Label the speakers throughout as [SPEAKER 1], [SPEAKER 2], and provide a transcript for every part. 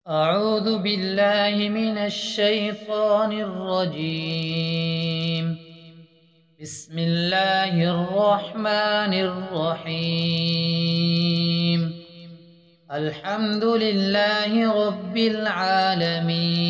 [SPEAKER 1] أعوذ بالله من الشيطان الرجيم. بسم الله الرحمن الرحيم. الحمد لله رب العالمين،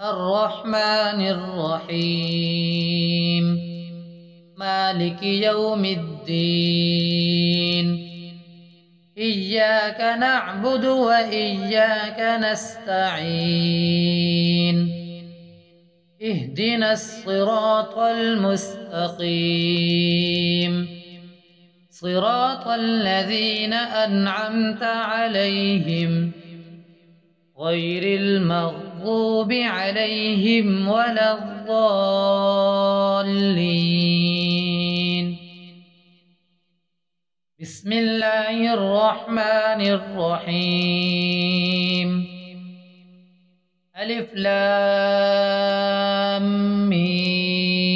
[SPEAKER 1] الرحمن الرحيم، مالك يوم الدين. إياك نعبد وإياك نستعين. اهدنا الصراط المستقيم، صراط الذين أنعمت عليهم غير المغضوب عليهم ولا الضالين. بسم الله الرحمن الرحيم. ألف لام ميم.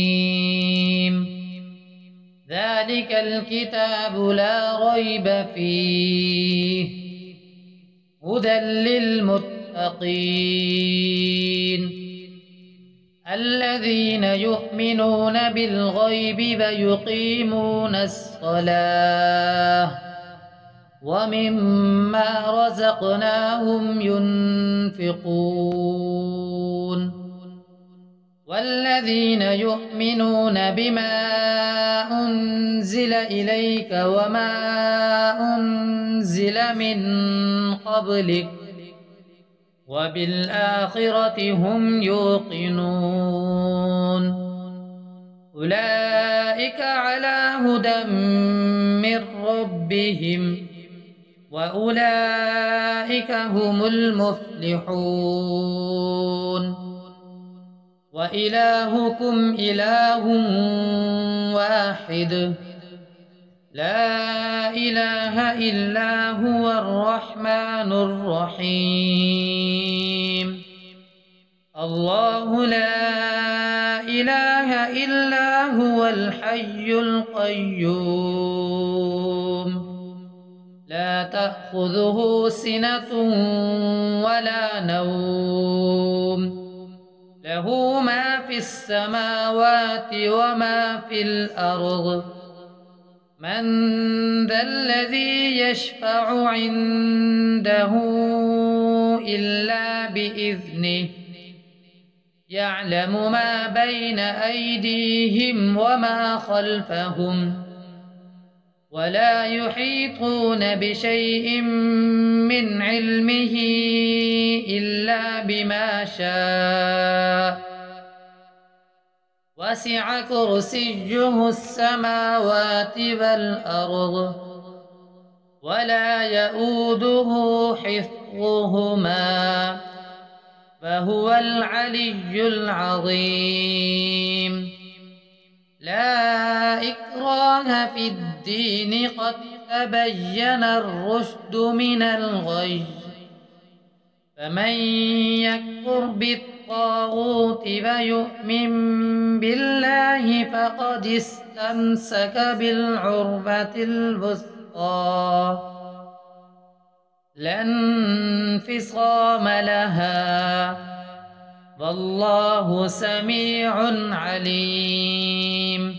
[SPEAKER 1] ذلك الكتاب لا ريب فيه، هدى للمتقين الذين يؤمنون بالغيب ويقيمون الصلاة ومما رزقناهم ينفقون. والذين يؤمنون بما أنزل إليك وما أنزل من قبلك وبالآخرة هم يوقنون. أولئك على هدى من ربهم وأولئك هم المفلحون. وإلهكم إله واحد، لا إله إلا هو الرحمن الرحيم. الله لا إله إلا هو الحي القيوم، لا تأخذه سنة ولا نوم، له ما في السماوات وما في الأرض. من ذا الذي يشفع عنده إلا بإذنه، يعلم ما بين أيديهم وما خلفهم، ولا يحيطون بشيء من علمه إلا بما شاء. وسع كرسيه السماوات والأرض ولا يؤوده حفظهما فهو العلي العظيم. لا إكراه في الدين، قد تبين الرشد من الغي. فمن يكفر بالطاغوت ويؤمن بالله فقد استمسك بالعروة الوثقى، لا انفصام لها، والله سميع عليم.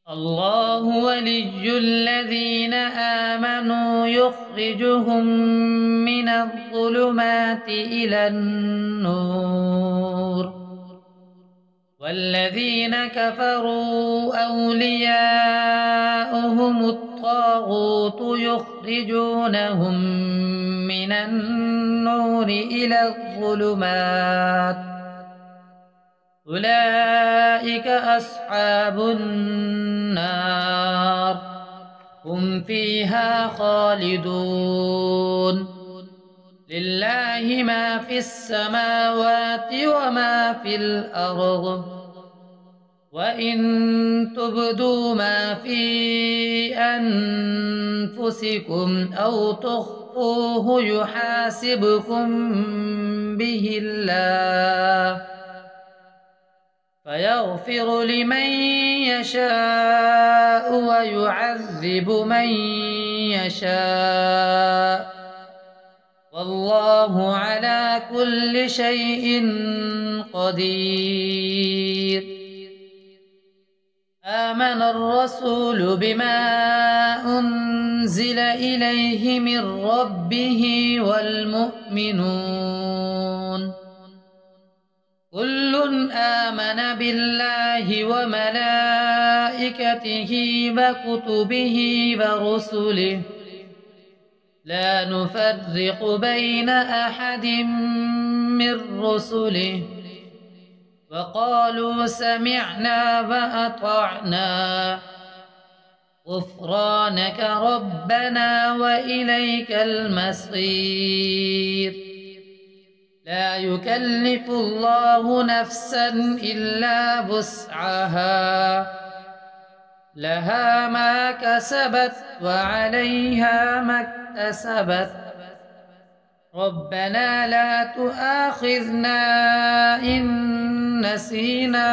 [SPEAKER 1] الله ولي الذين آمنوا يخرجهم من الظلمات إلى النور، والذين كفروا أولياؤهم الطاغوت يخرجونهم من النور إلى الظلمات. أولئك أصحاب النار، هم فيها خالدون. لله ما في السماوات وما في الأرض، وإن تبدوا ما في أنفسكم أو تخفوه يحاسبكم به الله، فيغفر لمن يشاء ويعذب من يشاء، والله على كل شيء قدير. آمن الرسول بما أنزل إليه من ربه والمؤمنون كل آمن بالله وملائكته وكتبه ورسله لا نفرق بين أحد من رسله وقالوا سمعنا وأطعنا غفرانك ربنا وإليك المصير. لا يكلف الله نفسا إلا وسعها لها ما كسبت وعليها ما اكتسبت ربنا لا تؤاخذنا إن نسينا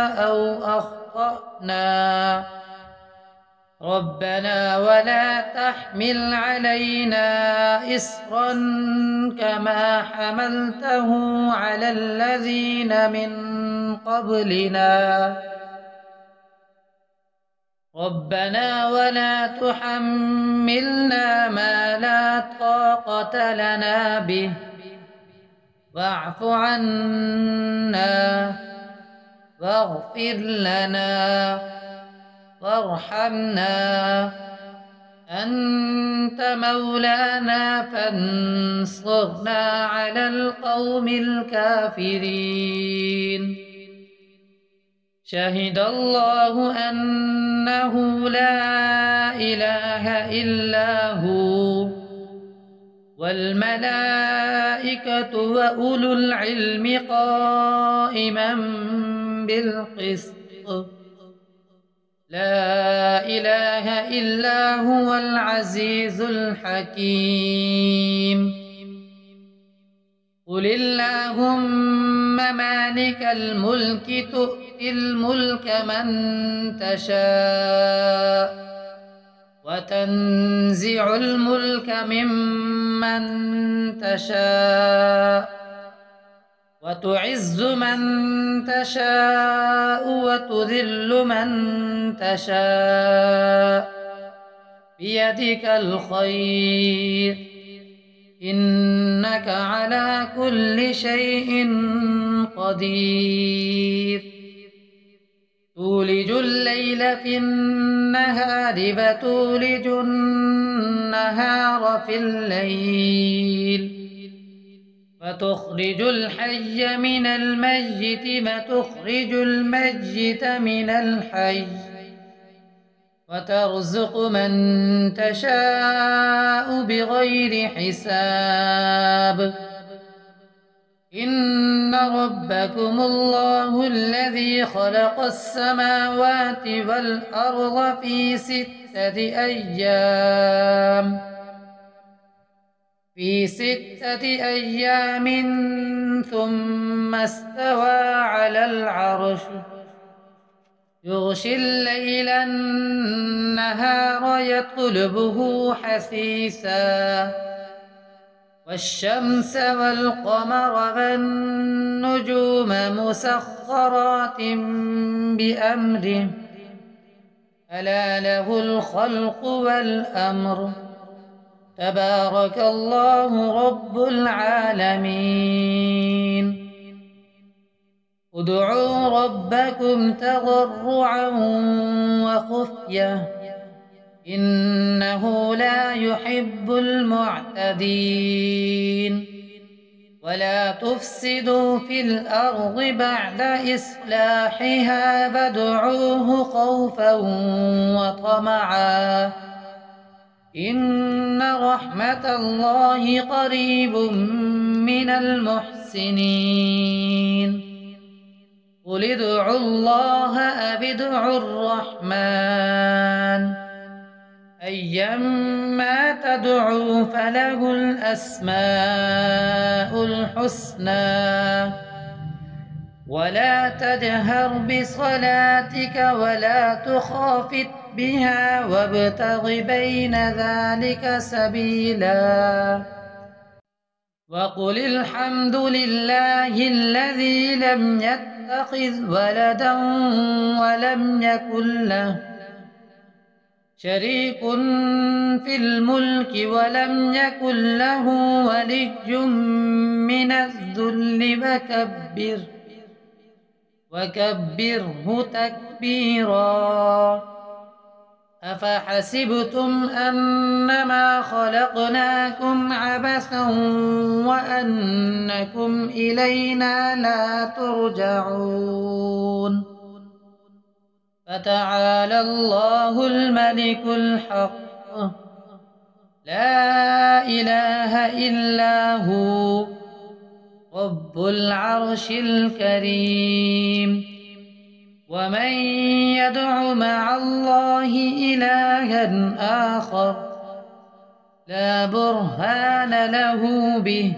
[SPEAKER 1] أو أخطأنا ربنا ولا تحمل علينا إصرا كما حملته على الذين من قبلنا ربنا ولا تحملنا ما لا طاقة لنا به واعف عنا واغفر لنا وارحمنا أنت مولانا فانصرنا على القوم الكافرين. شهد الله أنه لا إله إلا هو والملائكة وأولو العلم قائما بالقسط لا إله إلا هو العزيز الحكيم. قل اللهم مالك الملك تؤتي الملك من تشاء وتنزع الملك ممن تشاء وتعز من تشاء وتذل من تشاء بيدك الخير إنك على كل شيء قدير. تولج الليل في النهار وتولج النهار في الليل وتخرج الحي من الميت وتخرج الميت من الحي وترزق من تشاء بغير حساب. إن ربكم الله الذي خلق السماوات والأرض في 6 أيام ثم استوى على العرش يغشي الليل النهار يطلبه حثيثا والشمس والقمر والنجوم مسخرات بأمره ألا له الخلق والأمر تبارك الله رب العالمين. ادعوا ربكم تضرعا وخفية إنه لا يحب المعتدين. ولا تفسدوا في الأرض بعد إصلاحها فادعوه خوفا وطمعا إن رحمة الله قريب من المحسنين. قل ادعوا الله أو ادعوا الرحمن أيما تدعوا فله الأسماء الحسنى. ولا تجهر بصلاتك ولا تخافت بها وابتغ بين ذلك سبيلا. وقل الحمد لله الذي لم يتخذ ولدا ولم يكن له شريك في الملك ولم يكن له ولي من الذل وكبره تكبيرا. أفحسبتم أنما خلقناكم عبثا وأنكم إلينا لا ترجعون. فتعالى الله الملك الحق لا إله إلا هو رب العرش الكريم. ومن يدع مع الله إلها آخر لا برهان له به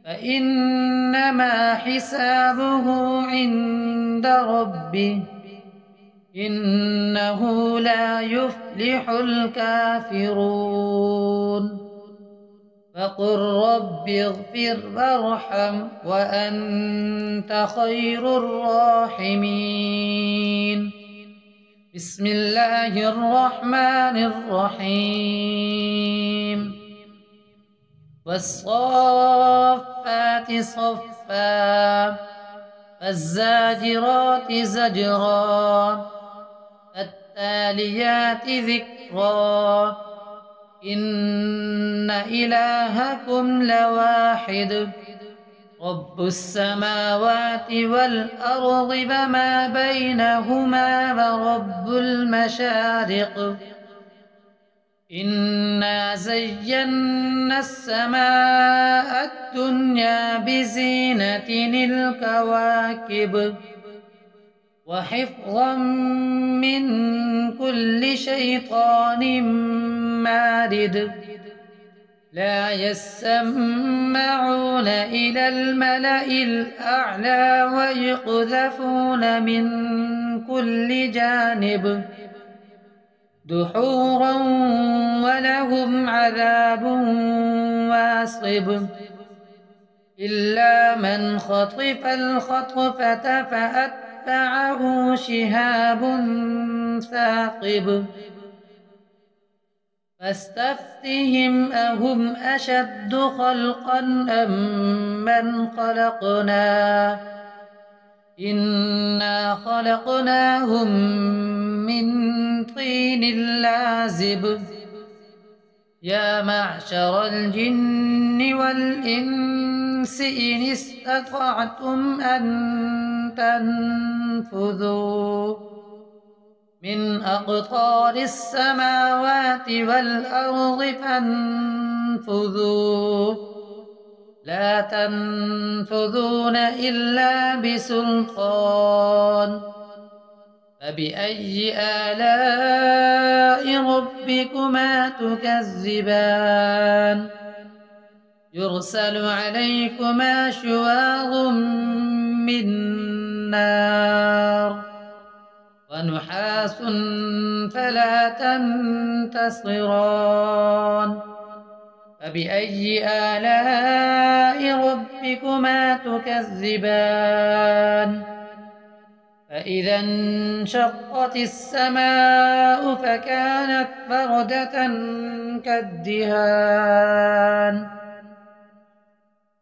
[SPEAKER 1] فإنما حسابه عند ربه إنه لا يفلح الكافرون. فقل رب اغفر وارحم وأنت خير الراحمين. بسم الله الرحمن الرحيم. والصافات صفا فالزاجرات زجرا فالتاليات ذكرا إن إلهكم لواحد رب السماوات والأرض وما بينهما ورب المشارق. إنا زينا السماء الدنيا بزينة الكواكب وحفظا من كل شيطان مارد. لا يسمعون إلى الملأ الأعلى ويقذفون من كل جانب دحورا ولهم عذاب واصب. إلا من خطف الخطفة فأتبعه شهاب ثاقب. فاستفتهم أهم أشد خلقا أم من خلقنا إنا خلقناهم من طين لازب. يا معشر الجن والإنس إن استطعتم أن تنفذوا من أقطار السماوات والأرض فانفذوا لا تنفذون إلا بسلطان. فبأي آلاء ربكما تكذبان. يرسل عليكما شواظ من نار ونحاس فلا تنتصران. فبأي آلاء ربكما تكذبان. فإذا انشقت السماء فكانت وردة كالدهان.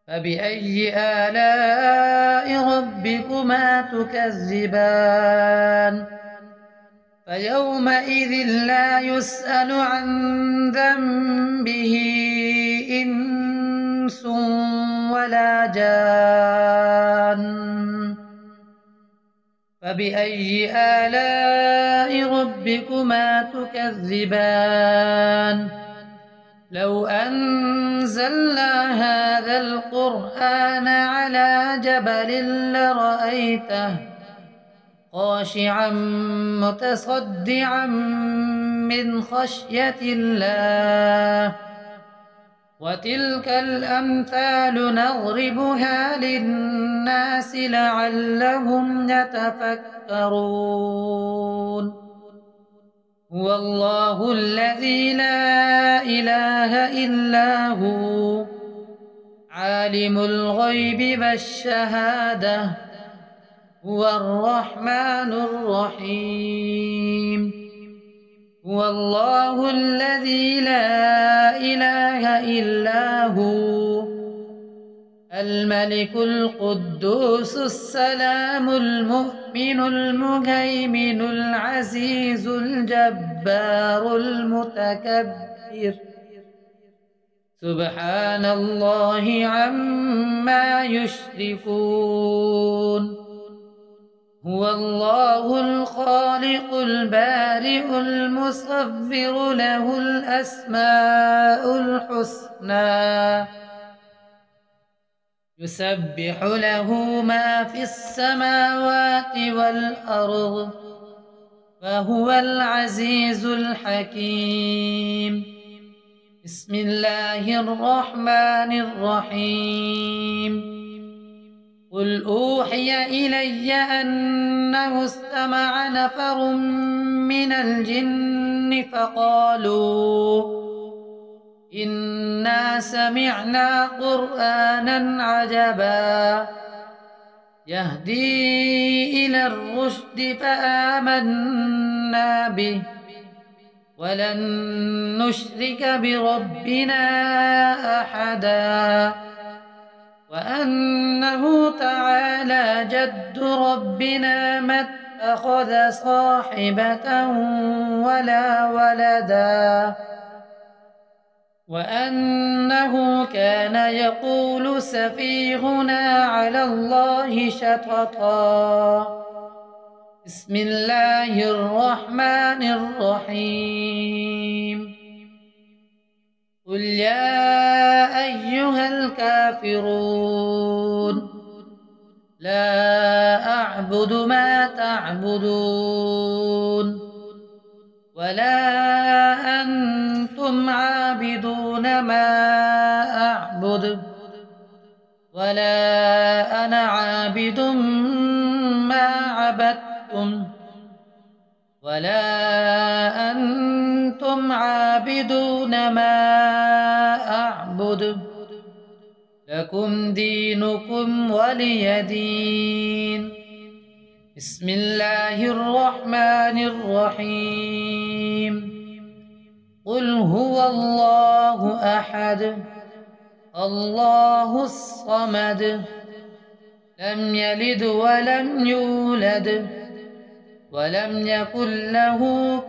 [SPEAKER 1] فبأي آلاء ربكما تكذبان. فيومئذ لا يسأل عن ذنبه إنس ولا جان. فبأي آلاء ربكما تكذبان. لو أنزلنا هذا القرآن على جبل لرأيته خاشعا متصدعا من خشية الله. وتلك الأمثال نضربها للناس لعلهم يتفكرون. هو الله الذي لا إله إلا هو عالم الغيب والشهادة هو الرحمن الرحيم. هو الله الذي لا إله إلا هو الملك القدوس السلام المؤمن المهيمن العزيز الجبار المتكبر سبحان الله عما يشركون. هو الله الخالق البارئ المصور له الأسماء الحسنى يسبح له ما في السماوات والأرض وهو العزيز الحكيم. بسم الله الرحمن الرحيم. قل أوحي إلي أنه استمع نفر من الجن فقالوا إنا سمعنا قرآنا عجبا يهدي إلى الرشد فآمنا به ولن نشرك بربنا أحدا وأنه تعالى جد ربنا ما اتخذ صاحبة ولا ولدا وأنه كان يقول سفيهنا على الله شططا. بسم الله الرحمن الرحيم. قل يا أيها الكافرون لا أعبد ما تعبدون ولا أنتم عابدون ما أعبد ولا أنا عابد ما عبدتم ولا أنتم عابدون ما أعبد لكم دينكم ولي دين. بسم الله الرحمن الرحيم. قل هو الله أحد الله الصمد لم يلد ولم يولد ولم يكن له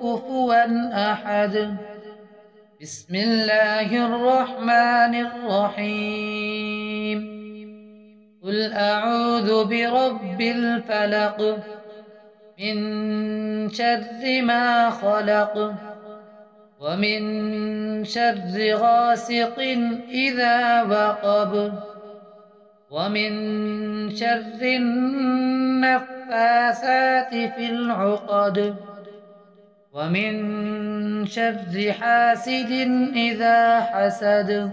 [SPEAKER 1] كفوا أحد. بسم الله الرحمن الرحيم. قل أعوذ برب الفلق من شر ما خلق ومن شر غاسق إذا وقب ومن شر النفاثات في العقد ومن شر حاسد إذا حسد.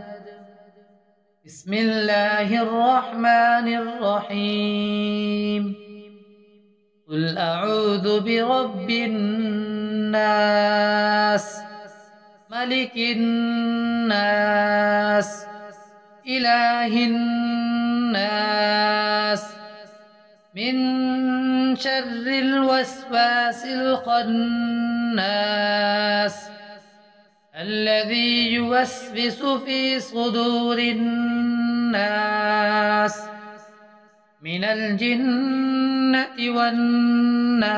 [SPEAKER 1] بسم الله الرحمن الرحيم. قل أعوذ برب الناس ملك الناس إله الناس من شر الوسواس الخناس الذي يوسوس في صدور الناس من الجنة والناس.